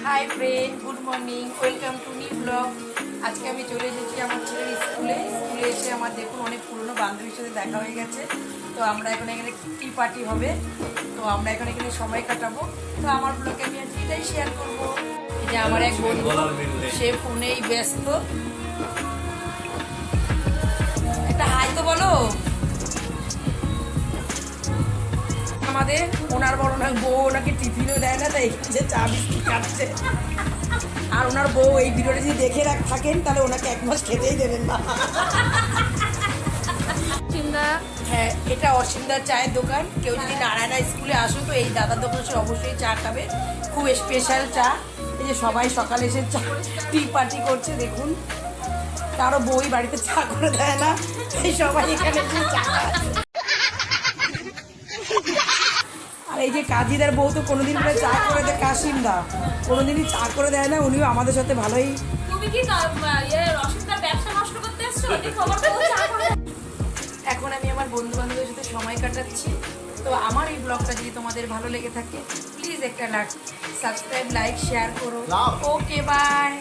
Hi friend, good morning, welcome to new blog. আজকে আমি চলে এসেছি আমার ছেলের স্কুলে এসে আমার দেখুন অনেক পুরনো বান্ধবীর সাথে দেখা হয়ে গেছে। তো আমরা এখন এখানে টি পার্টি হবে, তো আমরা এখন এখানে সময় কাটাবো। তো আমার ব্লগে আমি আজকে এটাই শেয়ার করবো। এই যে আমার এক বন্ধু, সে ফোনেই ব্যস্ত। একটা হাই তো বলো। আমাদের ওনার বড় না বউ ওনাকে টিফিনও দেয় না, তাই যে চা বিস্কুট খাচ্ছে। আর ওনার বউ এই ভিডিওটা যদি দেখে থাকেন তাহলে ওনাকে এক মাস খেতেই দেবেন না। হ্যাঁ, এটা অসিন্দার চায়ের দোকান। কেউ যদি নারায়ণা স্কুলে আসো তো এই দাদার দোকানে সে অবশ্যই চা খাবে, খুব স্পেশাল চা। এই যে সবাই সকালে এসে চা টি পার্টি করছে দেখুন। কারো বই বাড়িতে চা করে দেয় না, এই সবাই এখানে এসে চা খাচ্ছে। আর এই যে কাজীদার বউ তো কোনোদিন করে চা করে দেয়, কাশিম দা কোনোদিনই চা করে দেয় না। উনিও আমাদের সাথে ভালোই। তুমি কি রসিকদার ব্যবসা নষ্ট করতে এসছো? এখন আমি আমার বন্ধু বান্ধবের সাথে সময় কাটাচ্ছি। তো আমার এই ব্লগটা যদি তোমাদের ভালো লেগে থাকে প্লিজ একটা সাবস্ক্রাইব, লাইক, শেয়ার করো। ওকে, বাই।